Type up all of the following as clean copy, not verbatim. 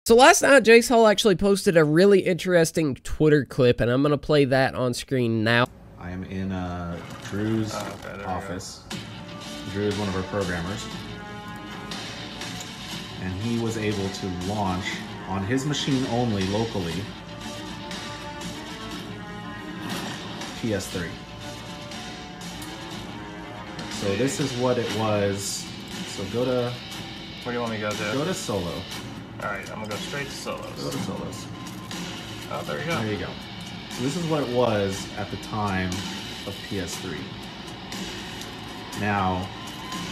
So last night, Jace Hall actually posted a really interesting Twitter clip, and I'm going to play that on screen now. I am in Drew's office. Drew is one of our programmers. And he was able to launch on his machine only locally PS3. So this is what it was. So go to... Where do you want me to go to? Go to solo. Alright, I'm gonna go straight to solos. Go to solos. Oh, there you go. There you go. So this is what it was at the time of PS3. Now,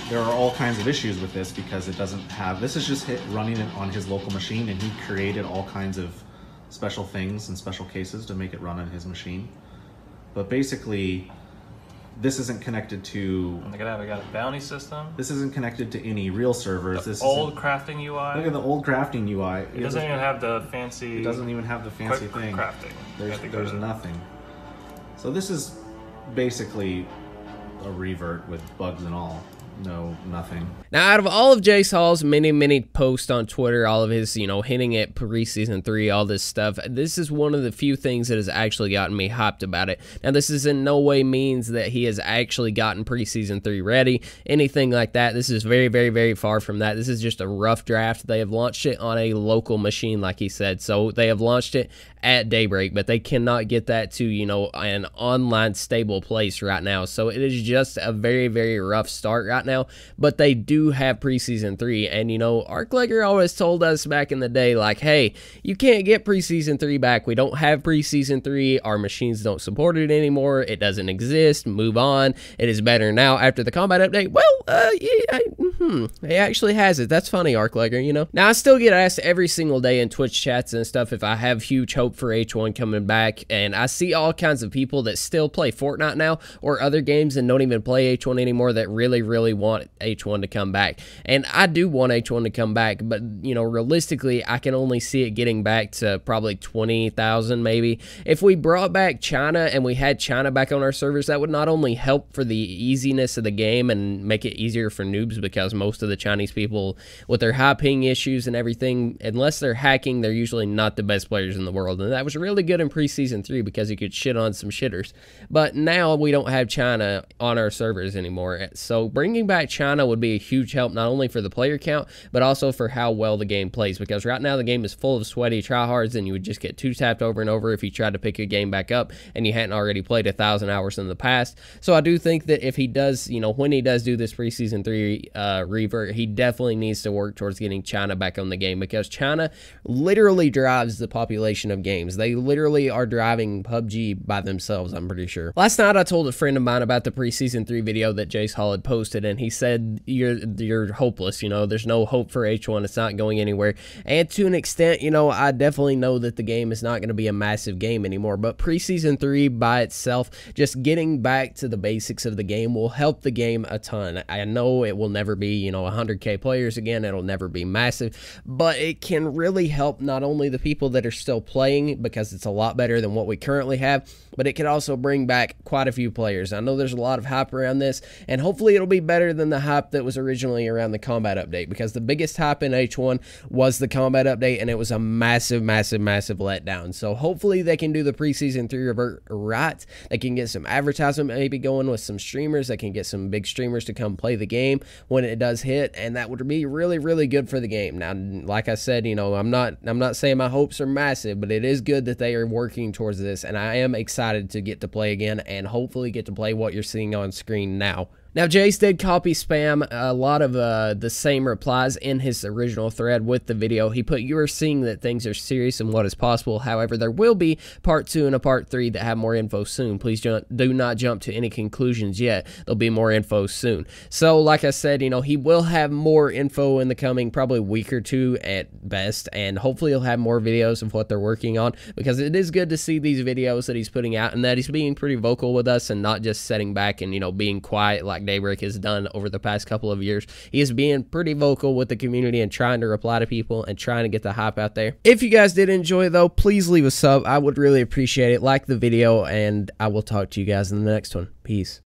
there are all kinds of issues with this because it doesn't have... This is just running it on his local machine, and he created all kinds of special things and special cases to make it run on his machine. But basically, this isn't connected to... We got a bounty system. This isn't connected to any real servers. The this old crafting UI. Look at the old crafting UI. It doesn't even have the fancy... It doesn't even have the fancy quick thing. crafting. There's nothing. So this is basically a revert with bugs and all. No, nothing. Now, out of all of Jace Hall's many posts on Twitter, all of his, hinting at Preseason 3, all this stuff, this is one of the few things that has actually gotten me hyped about it. Now, this is in no way means that he has actually gotten Preseason 3 ready, anything like that. This is very far from that. This is just a rough draft. They have launched it on a local machine, like he said. So they have launched it at daybreak, but they cannot get that to, an online stable place right now. So it is just a very rough start right now, but they do have Preseason 3, and Arclegger always told us back in the day, like, hey, you can't get Preseason 3 back. We don't have Preseason 3. Our machines don't support it anymore. It doesn't exist. Move on. It is better now after the combat update. Well, it actually has it. That's funny, Arclegger, Now, I still get asked every single day in Twitch chats and stuff if I have huge hope for H1 coming back, and I see all kinds of people that still play Fortnite now or other games and don't even play H1 anymore that really want H1 to come back. And I do want H1 to come back, but realistically, I can only see it getting back to probably 20,000 maybe. If we brought back China and we had China back on our servers, that would not only help for the easiness of the game and make it easier for noobs, because most of the Chinese people with their high ping issues and everything, unless they're hacking, they're usually not the best players in the world. And that was really good in Preseason 3 because you could shit on some shitters. But now we don't have China on our servers anymore. So bringing back China would be a huge help, not only for the player count, but also for how well the game plays. Because right now the game is full of sweaty tryhards, and you would just get two-tapped over and over if you tried to pick a game back up and you hadn't already played 1,000 hours in the past. So I do think that if he does, when he does do this Preseason 3 revert, he definitely needs to work towards getting China back on the game, because China literally drives the population of games. They literally are driving PUBG by themselves, I'm pretty sure. Last night I told a friend of mine about the Preseason 3 video that Jace Hall had posted, and he said, you're hopeless, there's no hope for H1, it's not going anywhere. And to an extent, I definitely know that the game is not going to be a massive game anymore, but Preseason 3 by itself, just getting back to the basics of the game, will help the game a ton. I know it will never be, 100k players again, it'll never be massive, but it can really help not only the people that are still playing, because it's a lot better than what we currently have, but it can also bring back quite a few players. I know there's a lot of hype around this, and hopefully it'll be better than the hype that was originally around the combat update, because the biggest hype in H1 was the combat update, and it was a massive letdown. So hopefully they can do the Preseason 3 revert right. They can get some advertisement maybe going with some streamers. They can get some big streamers to come play the game when it does hit, and that would be really good for the game. Now, like I said, I'm not saying my hopes are massive, but it is good that they are working towards this, and I am excited to get to play again and hopefully get to play what you're seeing on screen now. Now, Jace did copy spam a lot of the same replies in his original thread with the video. He put, "You are seeing that things are serious and what is possible. However, there will be part 2 and a part 3 that have more info soon. Please do not jump to any conclusions yet. There'll be more info soon." So, like I said, he will have more info in the coming probably week or two at best, and hopefully he'll have more videos of what they're working on, because it is good to see these videos that he's putting out and that he's being pretty vocal with us and not just sitting back and, being quiet like Daybreak has done over the past couple of years. He is being pretty vocal with the community and trying to reply to people and trying to get the hype out there. If you guys did enjoy, though, please leave a sub. I would really appreciate it. Like the video, and I will talk to you guys in the next one. Peace.